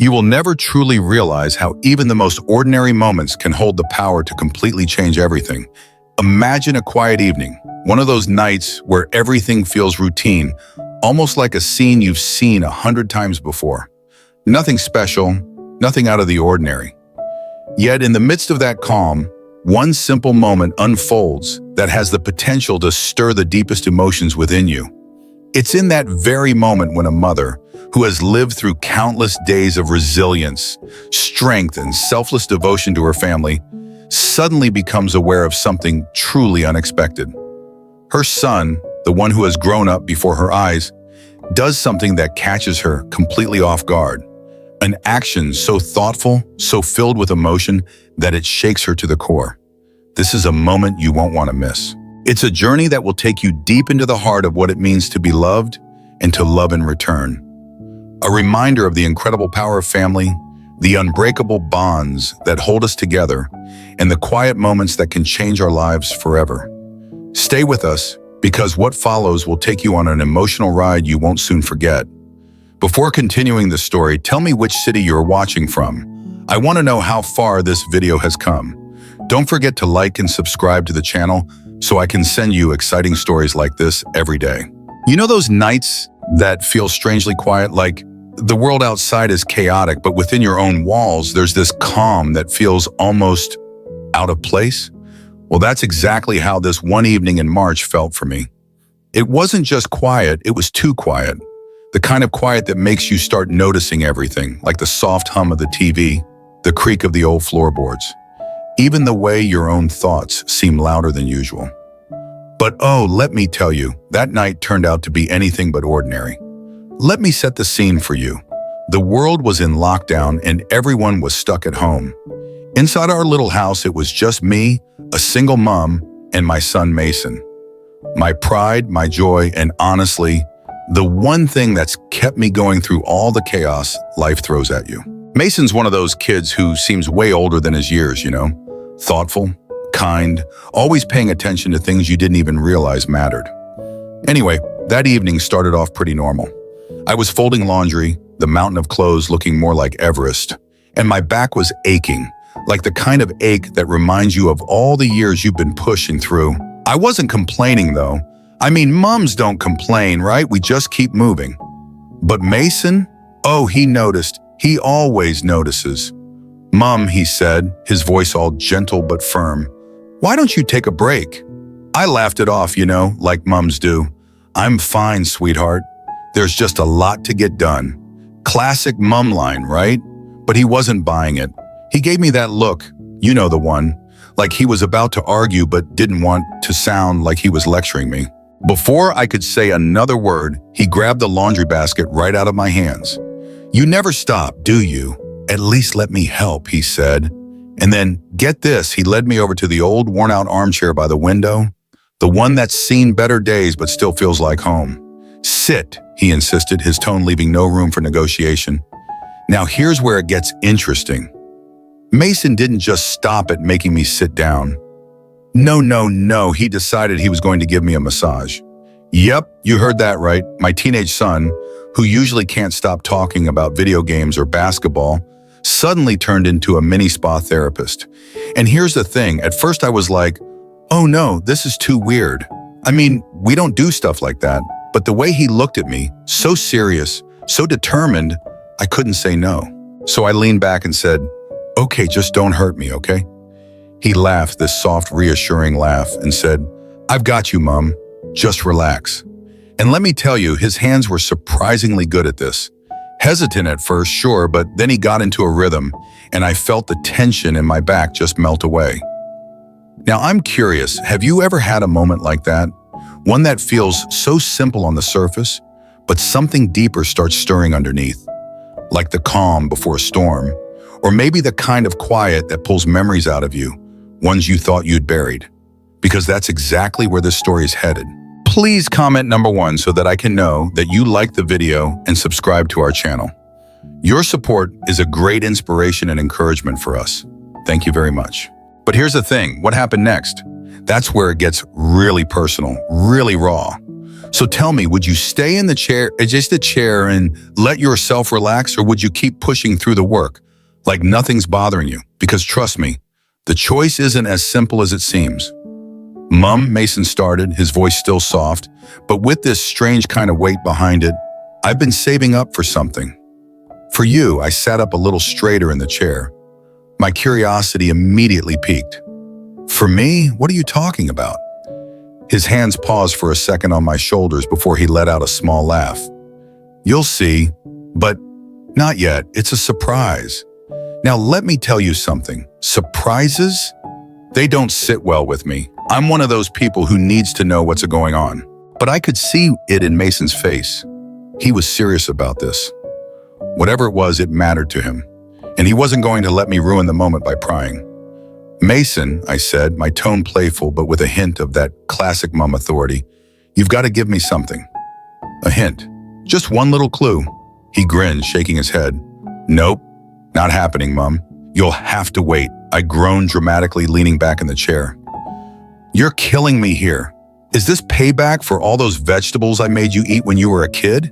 You will never truly realize how even the most ordinary moments can hold the power to completely change everything. Imagine a quiet evening, one of those nights where everything feels routine, almost like a scene you've seen 100 times before. Nothing special, nothing out of the ordinary. Yet in the midst of that calm, one simple moment unfolds that has the potential to stir the deepest emotions within you. It's in that very moment when a mother, who has lived through countless days of resilience, strength, and selfless devotion to her family, suddenly becomes aware of something truly unexpected. Her son, the one who has grown up before her eyes, does something that catches her completely off guard. An action so thoughtful, so filled with emotion, that it shakes her to the core. This is a moment you won't want to miss. It's a journey that will take you deep into the heart of what it means to be loved and to love in return. A reminder of the incredible power of family, the unbreakable bonds that hold us together, and the quiet moments that can change our lives forever. Stay with us, because what follows will take you on an emotional ride you won't soon forget. Before continuing the story, tell me which city you're watching from. I want to know how far this video has come. Don't forget to like and subscribe to the channel so I can send you exciting stories like this every day. You know those nights that feel strangely quiet, like the world outside is chaotic, but within your own walls, there's this calm that feels almost out of place? Well, that's exactly how this one evening in March felt for me. It wasn't just quiet, it was too quiet. The kind of quiet that makes you start noticing everything, like the soft hum of the TV, the creak of the old floorboards. Even the way your own thoughts seem louder than usual. But oh, let me tell you, that night turned out to be anything but ordinary. Let me set the scene for you. The world was in lockdown and everyone was stuck at home. Inside our little house, it was just me, a single mom, and my son Mason. My pride, my joy, and honestly, the one thing that's kept me going through all the chaos life throws at you. Mason's one of those kids who seems way older than his years, you know? Thoughtful, kind, always paying attention to things you didn't even realize mattered. Anyway, that evening started off pretty normal. I was folding laundry, the mountain of clothes looking more like Everest, and my back was aching, like the kind of ache that reminds you of all the years you've been pushing through. I wasn't complaining though. I mean, moms don't complain, right? We just keep moving. But Mason? Oh, he noticed. He always notices. "Mom," he said, his voice all gentle but firm, "why don't you take a break?" I laughed it off, you know, like mums do. "I'm fine, sweetheart. There's just a lot to get done." Classic mum line, right? But he wasn't buying it. He gave me that look, you know the one, like he was about to argue but didn't want to sound like he was lecturing me. Before I could say another word, he grabbed the laundry basket right out of my hands. "You never stop, do you? At least let me help," he said. And then, get this, he led me over to the old worn-out armchair by the window, the one that's seen better days but still feels like home. "Sit," he insisted, his tone leaving no room for negotiation. Now here's where it gets interesting. Mason didn't just stop at making me sit down. No, he decided he was going to give me a massage. Yep, you heard that right. My teenage son, who usually can't stop talking about video games or basketball, suddenly turned into a mini spa therapist. And here's the thing, at first I was like, oh no, this is too weird. I mean, we don't do stuff like that. But the way he looked at me, so serious, so determined, I couldn't say no. So I leaned back and said, "Okay, just don't hurt me, okay?" He laughed this soft, reassuring laugh and said, "I've got you, Mom. Just relax." And let me tell you, his hands were surprisingly good at this. Hesitant at first, sure, but then he got into a rhythm, and I felt the tension in my back just melt away. Now, I'm curious, have you ever had a moment like that? One that feels so simple on the surface, but something deeper starts stirring underneath, like the calm before a storm, or maybe the kind of quiet that pulls memories out of you, ones you thought you'd buried. Because that's exactly where this story is headed. Please comment number 1 so that I can know that you liked the video and subscribe to our channel. Your support is a great inspiration and encouragement for us. Thank you very much. But here's the thing, what happened next? That's where it gets really personal, really raw. So tell me, would you stay in the chair, just a chair, and let yourself relax, or would you keep pushing through the work like nothing's bothering you? Because trust me, the choice isn't as simple as it seems. Mom, Mason started, his voice still soft, but with this strange kind of weight behind it. I've been saving up for something. For you, I sat up a little straighter in the chair. My curiosity immediately piqued. For me, what are you talking about? His hands paused for a second on my shoulders before he let out a small laugh. You'll see, but not yet. It's a surprise. Now let me tell you something. Surprises? They don't sit well with me. I'm one of those people who needs to know what's going on. But I could see it in Mason's face. He was serious about this. Whatever it was, it mattered to him. And he wasn't going to let me ruin the moment by prying. Mason, I said, my tone playful but with a hint of that classic mom authority, you've got to give me something. A hint. Just one little clue. He grinned, shaking his head. Nope, not happening, Mom. You'll have to wait. I groaned dramatically, leaning back in the chair. You're killing me here. Is this payback for all those vegetables I made you eat when you were a kid?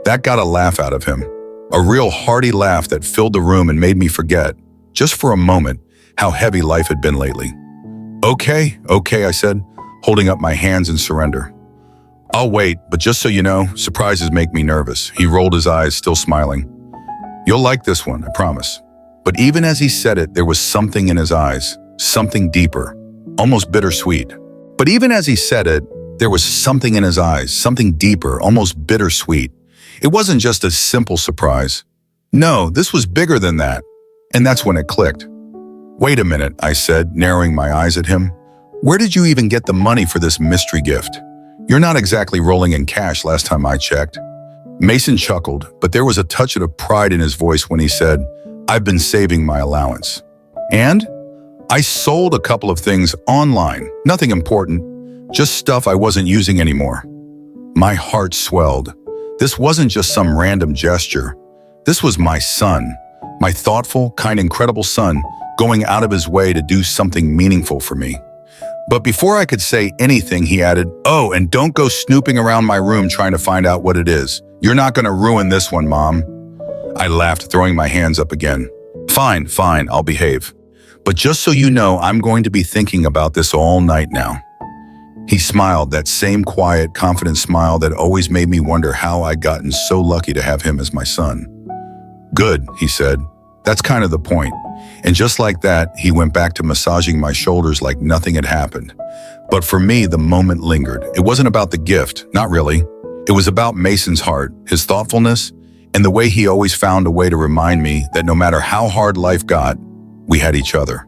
That got a laugh out of him. A real hearty laugh that filled the room and made me forget, just for a moment, how heavy life had been lately. Okay, I said, holding up my hands in surrender. I'll wait, but just so you know, surprises make me nervous. He rolled his eyes, still smiling. You'll like this one, I promise. But even as he said it, there was something in his eyes, something deeper, almost bittersweet. But even as he said it, there was something in his eyes, something deeper, almost bittersweet. It wasn't just a simple surprise. No, this was bigger than that. And that's when it clicked. Wait a minute, I said, narrowing my eyes at him. Where did you even get the money for this mystery gift? You're not exactly rolling in cash last time I checked. Mason chuckled, but there was a touch of pride in his voice when he said, I've been saving my allowance. And I sold a couple of things online, nothing important, just stuff I wasn't using anymore. My heart swelled. This wasn't just some random gesture. This was my son, my thoughtful, kind, incredible son, going out of his way to do something meaningful for me. But before I could say anything, he added, oh, and don't go snooping around my room trying to find out what it is. You're not going to ruin this one, Mom. I laughed, throwing my hands up again. Fine, I'll behave. But just so you know, I'm going to be thinking about this all night now. He smiled, that same quiet, confident smile that always made me wonder how I'd gotten so lucky to have him as my son. Good, he said. That's kind of the point. And just like that, he went back to massaging my shoulders like nothing had happened. But for me, the moment lingered. It wasn't about the gift, not really. It was about Mason's heart, his thoughtfulness, and the way he always found a way to remind me that no matter how hard life got, we had each other.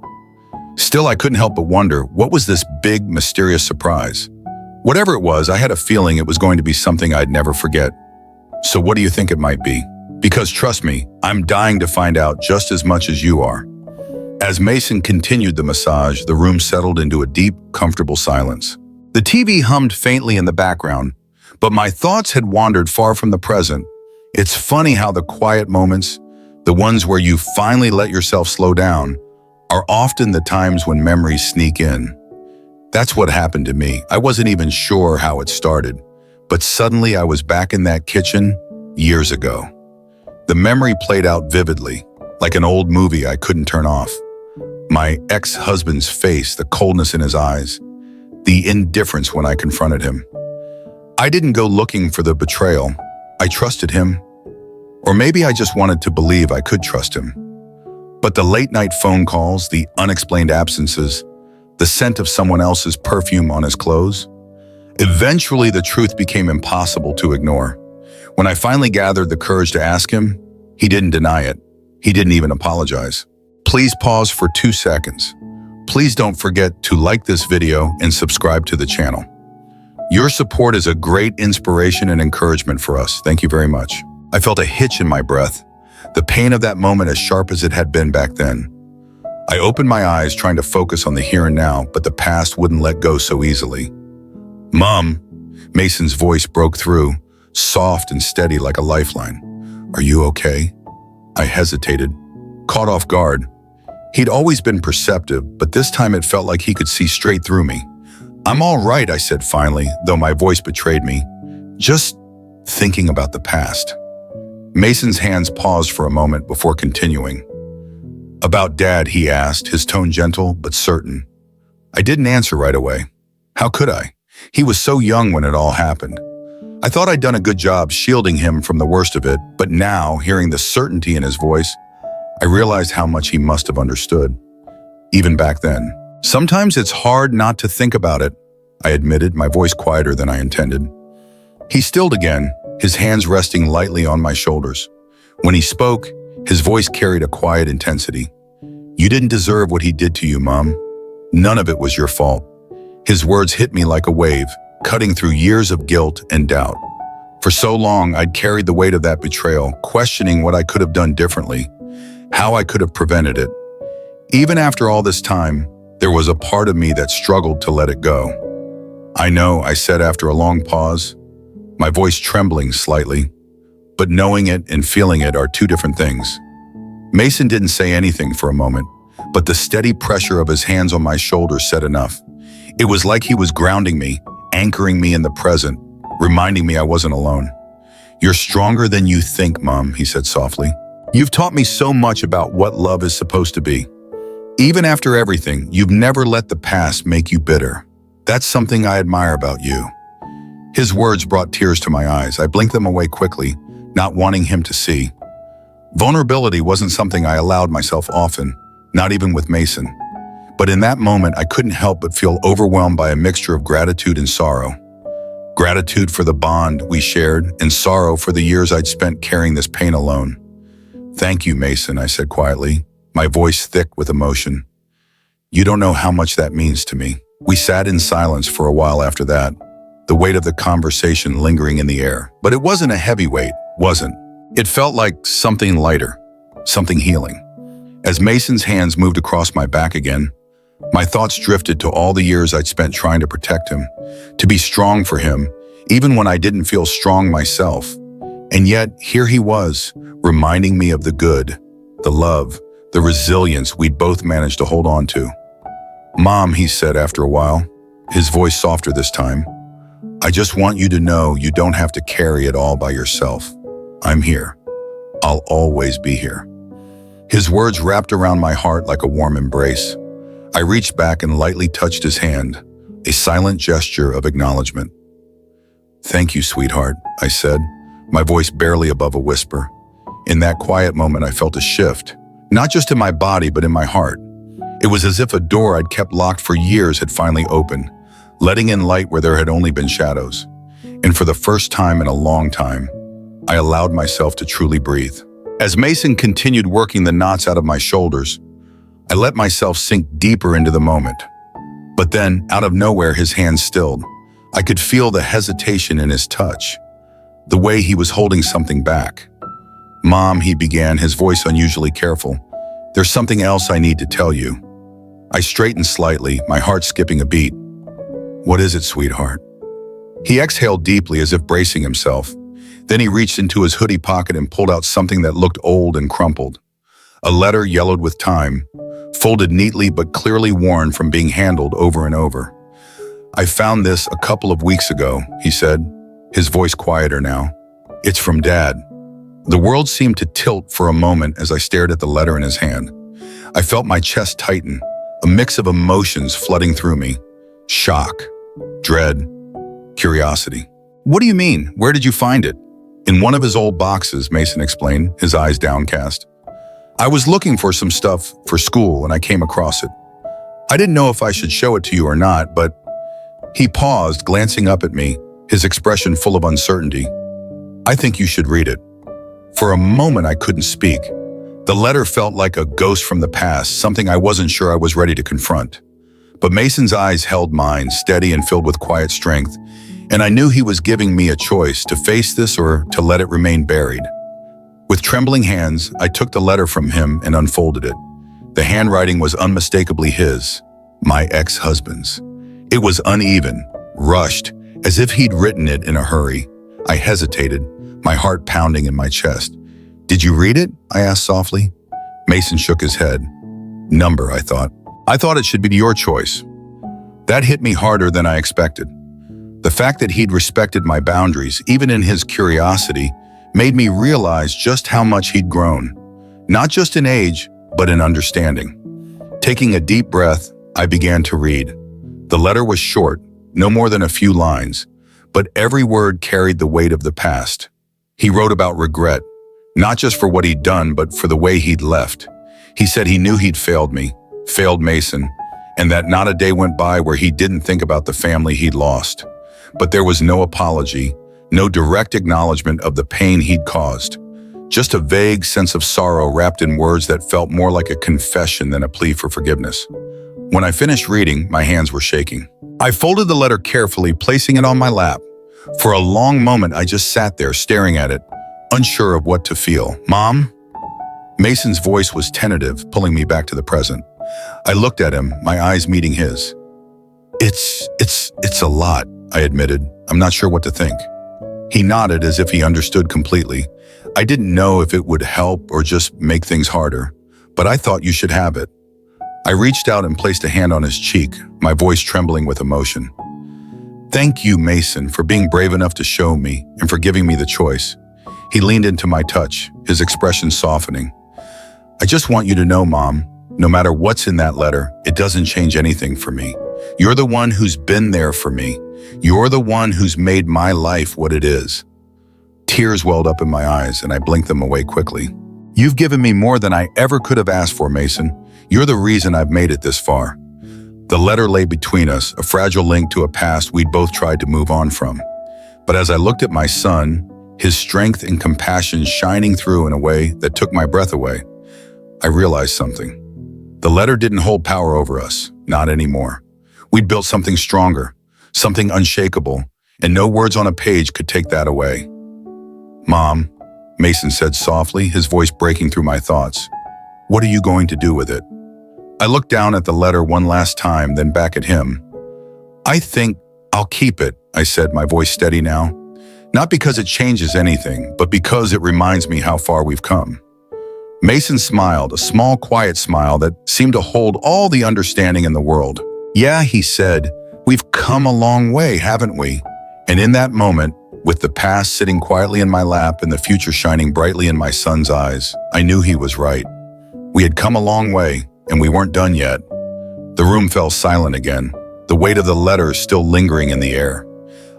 Still, I couldn't help but wonder, what was this big, mysterious surprise? Whatever it was, I had a feeling it was going to be something I'd never forget. So what do you think it might be? Because trust me, I'm dying to find out just as much as you are. As Mason continued the massage, the room settled into a deep, comfortable silence. The TV hummed faintly in the background, but my thoughts had wandered far from the present. It's funny how the quiet moments, the ones where you finally let yourself slow down, are often the times when memories sneak in. That's what happened to me. I wasn't even sure how it started, but suddenly I was back in that kitchen years ago. The memory played out vividly, like an old movie I couldn't turn off. My ex-husband's face, the coldness in his eyes, the indifference when I confronted him. I didn't go looking for the betrayal. I trusted him. Or maybe I just wanted to believe I could trust him. But the late-night phone calls, the unexplained absences, the scent of someone else's perfume on his clothes, eventually the truth became impossible to ignore. When I finally gathered the courage to ask him, he didn't deny it. He didn't even apologize. Please pause for 2 seconds. Please don't forget to like this video and subscribe to the channel. Your support is a great inspiration and encouragement for us. Thank you very much. I felt a hitch in my breath, the pain of that moment as sharp as it had been back then. I opened my eyes trying to focus on the here and now, but the past wouldn't let go so easily. Mom, Mason's voice broke through, soft and steady like a lifeline. Are you okay? I hesitated, caught off guard. He'd always been perceptive, but this time it felt like he could see straight through me. I'm all right, I said finally, though my voice betrayed me. Just thinking about the past. Mason's hands paused for a moment before continuing. About Dad, he asked, his tone gentle but certain. I didn't answer right away. How could I? He was so young when it all happened. I thought I'd done a good job shielding him from the worst of it, but now, hearing the certainty in his voice, I realized how much he must have understood, even back then. Sometimes it's hard not to think about it, I admitted, my voice quieter than I intended. He stilled again, his hands resting lightly on my shoulders. When he spoke, his voice carried a quiet intensity. You didn't deserve what he did to you, Mom. None of it was your fault. His words hit me like a wave, cutting through years of guilt and doubt. For so long, I'd carried the weight of that betrayal, questioning what I could have done differently, how I could have prevented it. Even after all this time, there was a part of me that struggled to let it go. I know, I said after a long pause, my voice trembling slightly, but knowing it and feeling it are two different things. Mason didn't say anything for a moment, but the steady pressure of his hands on my shoulders said enough. It was like he was grounding me, anchoring me in the present, reminding me I wasn't alone. You're stronger than you think, Mom, he said softly. You've taught me so much about what love is supposed to be. Even after everything, you've never let the past make you bitter. That's something I admire about you. His words brought tears to my eyes. I blinked them away quickly, not wanting him to see. Vulnerability wasn't something I allowed myself often, not even with Mason. But in that moment, I couldn't help but feel overwhelmed by a mixture of gratitude and sorrow. Gratitude for the bond we shared, and sorrow for the years I'd spent carrying this pain alone. Thank you, Mason, I said quietly, my voice thick with emotion. You don't know how much that means to me. We sat in silence for a while after that, the weight of the conversation lingering in the air. But it wasn't a heavy weight, wasn't. It felt like something lighter, something healing. As Mason's hands moved across my back again, my thoughts drifted to all the years I'd spent trying to protect him, to be strong for him, even when I didn't feel strong myself. And yet, here he was, reminding me of the good, the love, the resilience we'd both managed to hold on to. Mom, he said after a while, his voice softer this time, I just want you to know you don't have to carry it all by yourself. I'm here. I'll always be here. His words wrapped around my heart like a warm embrace. I reached back and lightly touched his hand, a silent gesture of acknowledgement. Thank you, sweetheart, I said, my voice barely above a whisper. In that quiet moment, I felt a shift, not just in my body, but in my heart. It was as if a door I'd kept locked for years had finally opened, letting in light where there had only been shadows. And for the first time in a long time, I allowed myself to truly breathe. As Mason continued working the knots out of my shoulders, I let myself sink deeper into the moment. But then, out of nowhere, his hands stilled. I could feel the hesitation in his touch, the way he was holding something back. Mom, he began, his voice unusually careful. There's something else I need to tell you. I straightened slightly, my heart skipping a beat. What is it, sweetheart? He exhaled deeply as if bracing himself. Then he reached into his hoodie pocket and pulled out something that looked old and crumpled. A letter yellowed with time, folded neatly but clearly worn from being handled over and over. I found this a couple of weeks ago, he said, his voice quieter now. It's from Dad. The world seemed to tilt for a moment as I stared at the letter in his hand. I felt my chest tighten, a mix of emotions flooding through me. Shock, dread, curiosity. What do you mean? Where did you find it? In one of his old boxes, Mason explained, his eyes downcast. I was looking for some stuff for school and I came across it. I didn't know if I should show it to you or not, but he paused, glancing up at me, his expression full of uncertainty. I think you should read it. For a moment, I couldn't speak. The letter felt like a ghost from the past, something I wasn't sure I was ready to confront. But Mason's eyes held mine, steady and filled with quiet strength, and I knew he was giving me a choice to face this or to let it remain buried. With trembling hands, I took the letter from him and unfolded it. The handwriting was unmistakably his, my ex-husband's. It was uneven, rushed, as if he'd written it in a hurry. I hesitated, my heart pounding in my chest. Did you read it? I asked softly. Mason shook his head. Number, I thought. I thought it should be your choice. That hit me harder than I expected. The fact that he'd respected my boundaries, even in his curiosity, made me realize just how much he'd grown. Not just in age, but in understanding. Taking a deep breath, I began to read. The letter was short, no more than a few lines, but every word carried the weight of the past. He wrote about regret, not just for what he'd done, but for the way he'd left. He said he knew he'd failed me, failed Mason, and that not a day went by where he didn't think about the family he'd lost. But there was no apology, no direct acknowledgement of the pain he'd caused. Just a vague sense of sorrow wrapped in words that felt more like a confession than a plea for forgiveness. When I finished reading, my hands were shaking. I folded the letter carefully, placing it on my lap. For a long moment, I just sat there staring at it, unsure of what to feel. "Mom?" Mason's voice was tentative, pulling me back to the present. I looked at him, my eyes meeting his. It's a lot, I admitted. I'm not sure what to think. He nodded as if he understood completely. I didn't know if it would help or just make things harder, but I thought you should have it. I reached out and placed a hand on his cheek, my voice trembling with emotion. "Thank you, Mason, for being brave enough to show me and for giving me the choice." He leaned into my touch, his expression softening. "I just want you to know, Mom, no matter what's in that letter, it doesn't change anything for me. You're the one who's been there for me. You're the one who's made my life what it is." Tears welled up in my eyes, and I blinked them away quickly. "You've given me more than I ever could have asked for, Mason. You're the reason I've made it this far." The letter lay between us, a fragile link to a past we'd both tried to move on from. But as I looked at my son, his strength and compassion shining through in a way that took my breath away, I realized something. The letter didn't hold power over us, not anymore. We'd built something stronger, something unshakable, and no words on a page could take that away. "Mom," Mason said softly, his voice breaking through my thoughts. "What are you going to do with it?" I looked down at the letter one last time, then back at him. "I think I'll keep it," I said, my voice steady now. "Not because it changes anything, but because it reminds me how far we've come." Mason smiled, a small, quiet smile that seemed to hold all the understanding in the world. "Yeah," he said, "we've come a long way, haven't we?" And in that moment, with the past sitting quietly in my lap and the future shining brightly in my son's eyes, I knew he was right. We had come a long way, and we weren't done yet. The room fell silent again, the weight of the letter still lingering in the air.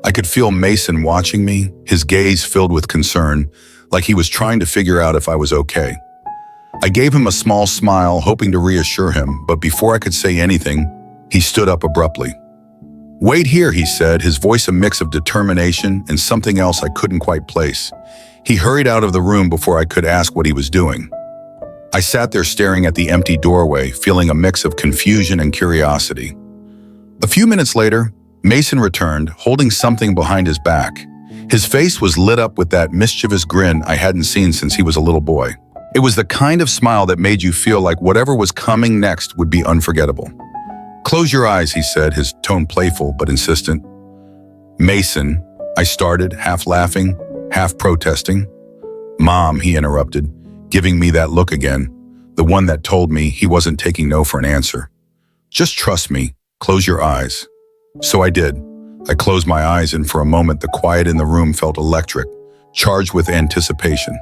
I could feel Mason watching me, his gaze filled with concern, like he was trying to figure out if I was okay. I gave him a small smile, hoping to reassure him, but before I could say anything, he stood up abruptly. "Wait here," he said, his voice a mix of determination and something else I couldn't quite place. He hurried out of the room before I could ask what he was doing. I sat there staring at the empty doorway, feeling a mix of confusion and curiosity. A few minutes later, Mason returned, holding something behind his back. His face was lit up with that mischievous grin I hadn't seen since he was a little boy. It was the kind of smile that made you feel like whatever was coming next would be unforgettable. "Close your eyes," he said, his tone playful but insistent. "Mason," I started, half laughing, half protesting. "Mom," he interrupted, giving me that look again, the one that told me he wasn't taking no for an answer. "Just trust me. Close your eyes." So I did. I closed my eyes, and for a moment the quiet in the room felt electric, charged with anticipation.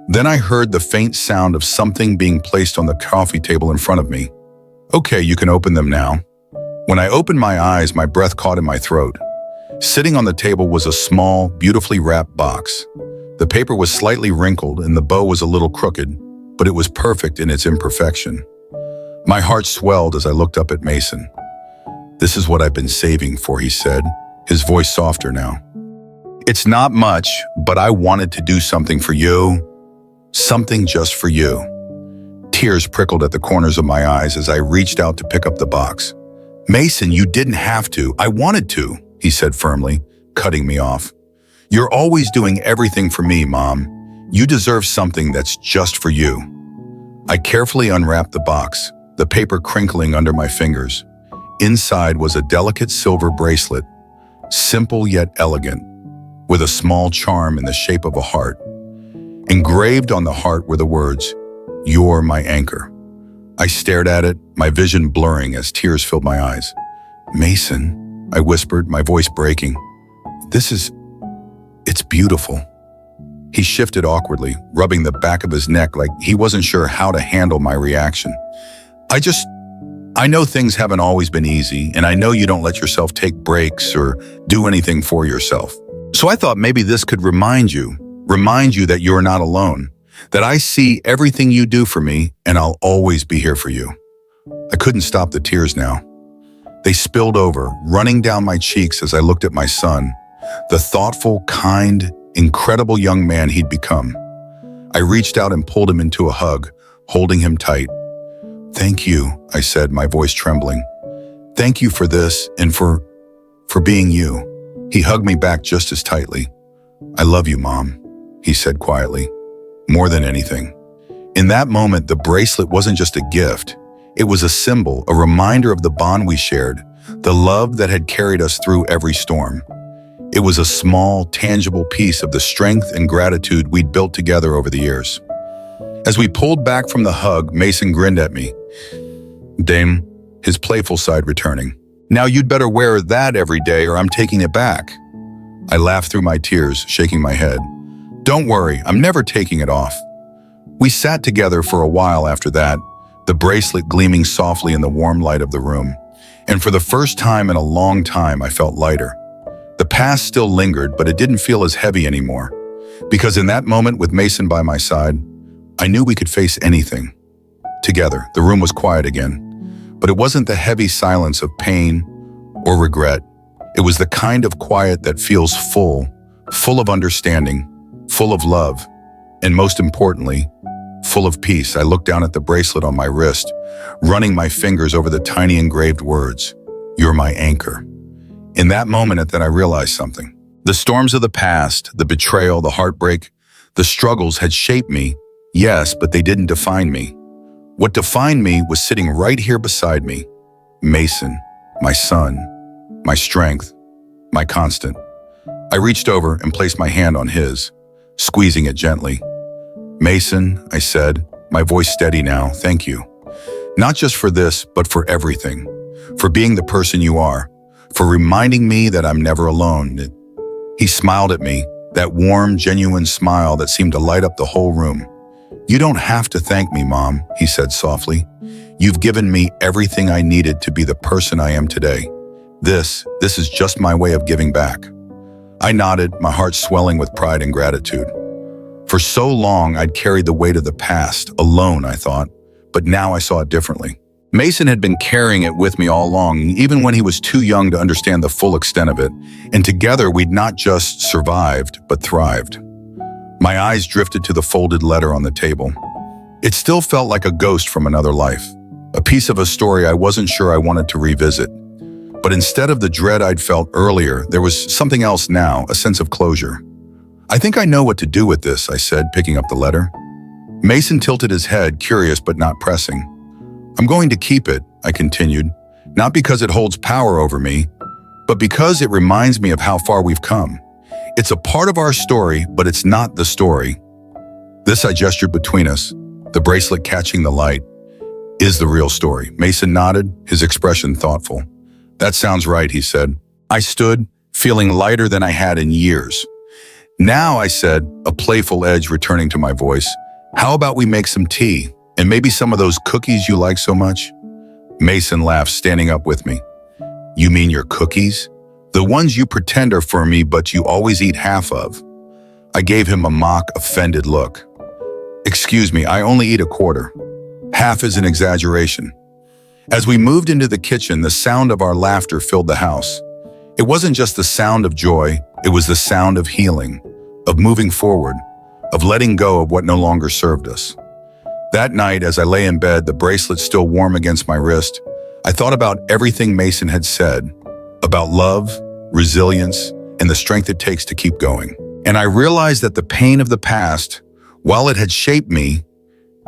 Then I heard the faint sound of something being placed on the coffee table in front of me. "Okay, you can open them now." When I opened my eyes, my breath caught in my throat. Sitting on the table was a small, beautifully wrapped box. The paper was slightly wrinkled and the bow was a little crooked, but it was perfect in its imperfection. My heart swelled as I looked up at Mason. "This is what I've been saving for," he said, his voice softer now. "It's not much, but I wanted to do something for you. Something just for you." Tears prickled at the corners of my eyes as I reached out to pick up the box. "Mason, you didn't have to. I wanted to," he said firmly, cutting me off. "You're always doing everything for me, Mom. You deserve something that's just for you." I carefully unwrapped the box, the paper crinkling under my fingers. Inside was a delicate silver bracelet, simple yet elegant, with a small charm in the shape of a heart. Engraved on the heart were the words, "You're my anchor." I stared at it, my vision blurring as tears filled my eyes. Mason, I whispered, my voice breaking. It's beautiful. He shifted awkwardly, rubbing the back of his neck like he wasn't sure how to handle my reaction. I know things haven't always been easy, and I know you don't let yourself take breaks or do anything for yourself. So I thought maybe this could remind you that you're not alone, that I see everything you do for me, and I'll always be here for you. I couldn't stop the tears now. They spilled over, running down my cheeks as I looked at my son, the thoughtful, kind, incredible young man he'd become. I reached out and pulled him into a hug, holding him tight. "Thank you," I said, my voice trembling. "Thank you for this and for being you." He hugged me back just as tightly. "I love you, Mom," he said quietly. More than anything. In that moment, the bracelet wasn't just a gift. It was a symbol, a reminder of the bond we shared, the love that had carried us through every storm. It was a small, tangible piece of the strength and gratitude we'd built together over the years. As we pulled back from the hug, Mason grinned at me. "Dame," his playful side returning. "Now you'd better wear that every day or I'm taking it back." I laughed through my tears, shaking my head. "Don't worry, I'm never taking it off." We sat together for a while after that, the bracelet gleaming softly in the warm light of the room. And for the first time in a long time, I felt lighter. The past still lingered, but it didn't feel as heavy anymore. Because in that moment with Mason by my side, I knew we could face anything. Together, the room was quiet again. But it wasn't the heavy silence of pain or regret. It was the kind of quiet that feels full of understanding, full of love, and most importantly, full of peace. I looked down at the bracelet on my wrist, running my fingers over the tiny engraved words, "You're my anchor." In that moment I realized something. The storms of the past, the betrayal, the heartbreak, the struggles had shaped me, yes, but they didn't define me. What defined me was sitting right here beside me. Mason, my son, my strength, my constant. I reached over and placed my hand on his, squeezing it gently. "Mason," I said, my voice steady now, "thank you. Not just for this, but for everything. For being the person you are. For reminding me that I'm never alone." He smiled at me, that warm, genuine smile that seemed to light up the whole room. "You don't have to thank me, Mom," he said softly. "You've given me everything I needed to be the person I am today. This is just my way of giving back." I nodded, my heart swelling with pride and gratitude. For so long, I'd carried the weight of the past, alone, I thought, but now I saw it differently. Mason had been carrying it with me all along, even when he was too young to understand the full extent of it, and together we'd not just survived, but thrived. My eyes drifted to the folded letter on the table. It still felt like a ghost from another life, a piece of a story I wasn't sure I wanted to revisit. But instead of the dread I'd felt earlier, there was something else now, a sense of closure. "I think I know what to do with this," I said, picking up the letter. Mason tilted his head, curious but not pressing. "I'm going to keep it," I continued, "not because it holds power over me, but because it reminds me of how far we've come. It's a part of our story, but it's not the story. This," I gestured between us, the bracelet catching the light, "is the real story." Mason nodded, his expression thoughtful. "That sounds right," he said. I stood, feeling lighter than I had in years. "Now," I said, a playful edge returning to my voice, "how about we make some tea? And maybe some of those cookies you like so much?" Mason laughed, standing up with me. "You mean your cookies? The ones you pretend are for me, but you always eat half of?" I gave him a mock, offended look. "Excuse me, I only eat a quarter. Half is an exaggeration." As we moved into the kitchen, the sound of our laughter filled the house. It wasn't just the sound of joy, it was the sound of healing, of moving forward, of letting go of what no longer served us. That night, as I lay in bed, the bracelet still warm against my wrist, I thought about everything Mason had said, about love, resilience, and the strength it takes to keep going. And I realized that the pain of the past, while it had shaped me,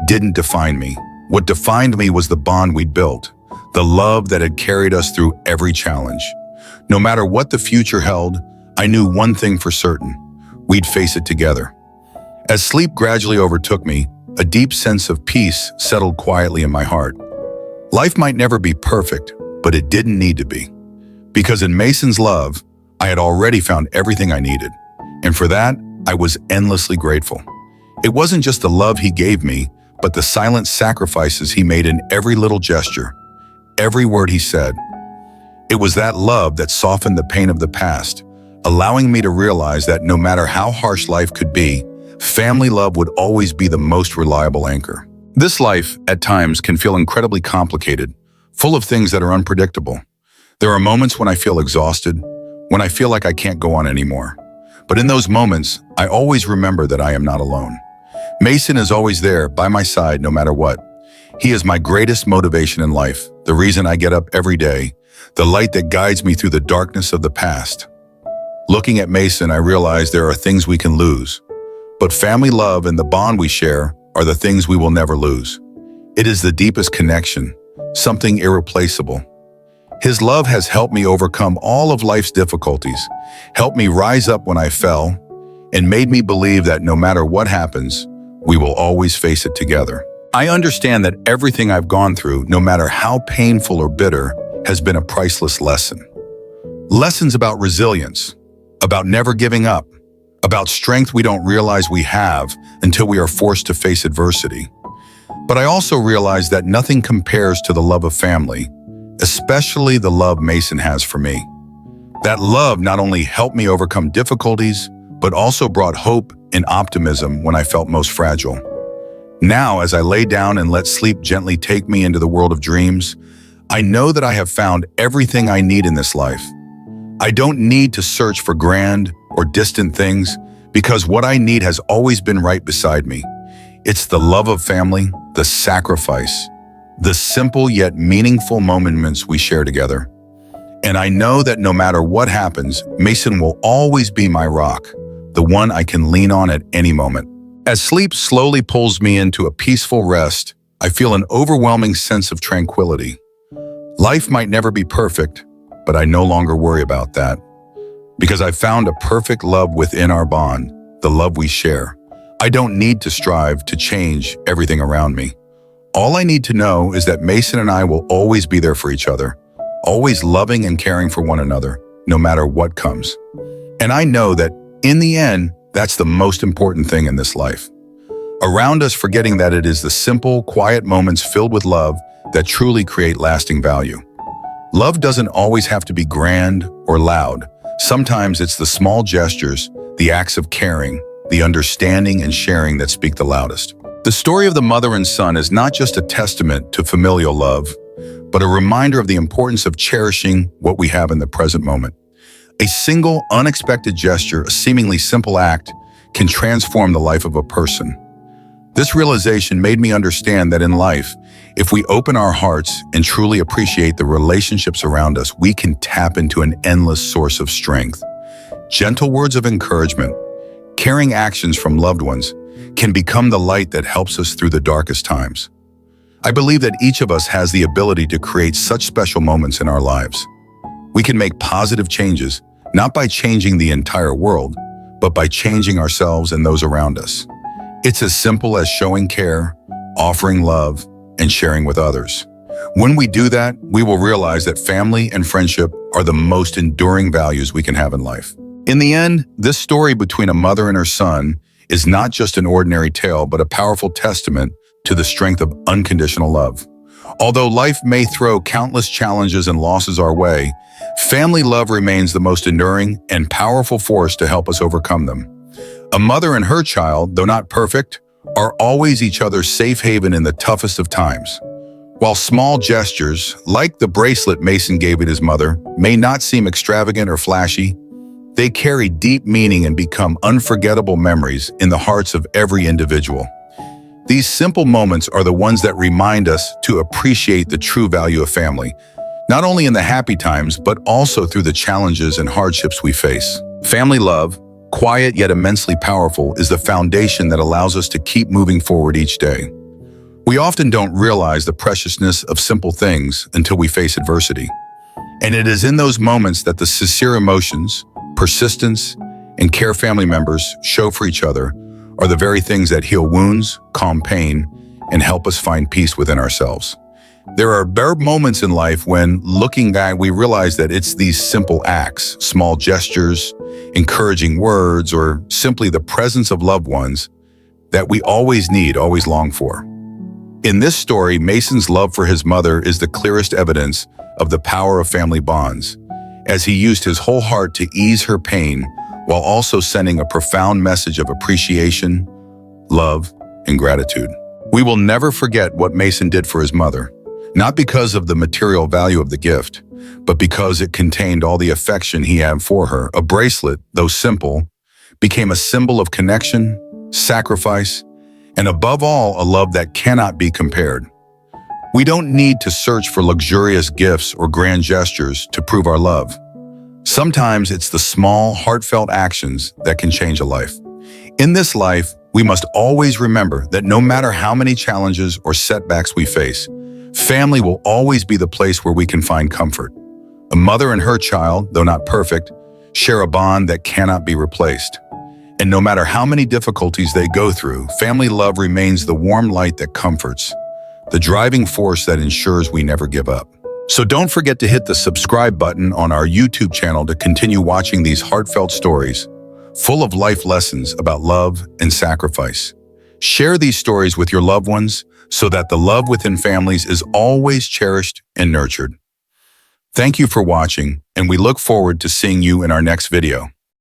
didn't define me. What defined me was the bond we'd built, the love that had carried us through every challenge. No matter what the future held, I knew one thing for certain: we'd face it together. As sleep gradually overtook me, a deep sense of peace settled quietly in my heart. Life might never be perfect, but it didn't need to be. Because in Mason's love, I had already found everything I needed. And for that, I was endlessly grateful. It wasn't just the love he gave me, but the silent sacrifices he made in every little gesture, every word he said. It was that love that softened the pain of the past, allowing me to realize that no matter how harsh life could be, family love would always be the most reliable anchor. This life, at times, can feel incredibly complicated, full of things that are unpredictable. There are moments when I feel exhausted, when I feel like I can't go on anymore. But in those moments, I always remember that I am not alone. Mason is always there, by my side, no matter what. He is my greatest motivation in life, the reason I get up every day, the light that guides me through the darkness of the past. Looking at Mason, I realize there are things we can lose, but family love and the bond we share are the things we will never lose. It is the deepest connection, something irreplaceable. His love has helped me overcome all of life's difficulties, helped me rise up when I fell, and made me believe that no matter what happens, we will always face it together. I understand that everything I've gone through, no matter how painful or bitter, has been a priceless lesson. Lessons about resilience, about never giving up, about strength we don't realize we have until we are forced to face adversity. But I also realize that nothing compares to the love of family, especially the love Mason has for me. That love not only helped me overcome difficulties, but also brought hope and optimism when I felt most fragile. Now, as I lay down and let sleep gently take me into the world of dreams, I know that I have found everything I need in this life. I don't need to search for grand or distant things because what I need has always been right beside me. It's the love of family, the sacrifice, the simple yet meaningful moments we share together. And I know that no matter what happens, Mason will always be my rock, the one I can lean on at any moment. As sleep slowly pulls me into a peaceful rest, I feel an overwhelming sense of tranquility. Life might never be perfect, but I no longer worry about that. Because I found a perfect love within our bond, the love we share. I don't need to strive to change everything around me. All I need to know is that Mason and I will always be there for each other, always loving and caring for one another, no matter what comes. And I know that, in the end, that's the most important thing in this life. Around us, forgetting that it is the simple, quiet moments filled with love that truly create lasting value. Love doesn't always have to be grand or loud. Sometimes it's the small gestures, the acts of caring, the understanding and sharing that speak the loudest. The story of the mother and son is not just a testament to familial love, but a reminder of the importance of cherishing what we have in the present moment. A single, unexpected gesture, a seemingly simple act, can transform the life of a person. This realization made me understand that in life, if we open our hearts and truly appreciate the relationships around us, we can tap into an endless source of strength. Gentle words of encouragement, caring actions from loved ones, can become the light that helps us through the darkest times. I believe that each of us has the ability to create such special moments in our lives. We can make positive changes, not by changing the entire world, but by changing ourselves and those around us. It's as simple as showing care, offering love, and sharing with others. When we do that, we will realize that family and friendship are the most enduring values we can have in life. In the end, this story between a mother and her son is not just an ordinary tale, but a powerful testament to the strength of unconditional love. Although life may throw countless challenges and losses our way, family love remains the most enduring and powerful force to help us overcome them. A mother and her child, though not perfect, are always each other's safe haven in the toughest of times. While small gestures, like the bracelet Mason gave his mother, may not seem extravagant or flashy, they carry deep meaning and become unforgettable memories in the hearts of every individual. These simple moments are the ones that remind us to appreciate the true value of family, not only in the happy times, but also through the challenges and hardships we face. Family love, quiet yet immensely powerful, is the foundation that allows us to keep moving forward each day. We often don't realize the preciousness of simple things until we face adversity. And it is in those moments that the sincere emotions, persistence, and care family members show for each other are the very things that heal wounds, calm pain, and help us find peace within ourselves. There are bare moments in life when, looking back, we realize that it's these simple acts, small gestures, encouraging words, or simply the presence of loved ones that we always need, always long for. In this story, Mason's love for his mother is the clearest evidence of the power of family bonds, as he used his whole heart to ease her pain while also sending a profound message of appreciation, love, and gratitude. We will never forget what Mason did for his mother, not because of the material value of the gift, but because it contained all the affection he had for her. A bracelet, though simple, became a symbol of connection, sacrifice, and above all, a love that cannot be compared. We don't need to search for luxurious gifts or grand gestures to prove our love. Sometimes it's the small, heartfelt actions that can change a life. In this life, we must always remember that no matter how many challenges or setbacks we face, family will always be the place where we can find comfort. A mother and her child, though not perfect, share a bond that cannot be replaced. And no matter how many difficulties they go through, family love remains the warm light that comforts, the driving force that ensures we never give up. So don't forget to hit the subscribe button on our YouTube channel to continue watching these heartfelt stories, full of life lessons about love and sacrifice. Share these stories with your loved ones so that the love within families is always cherished and nurtured. Thank you for watching, and we look forward to seeing you in our next video.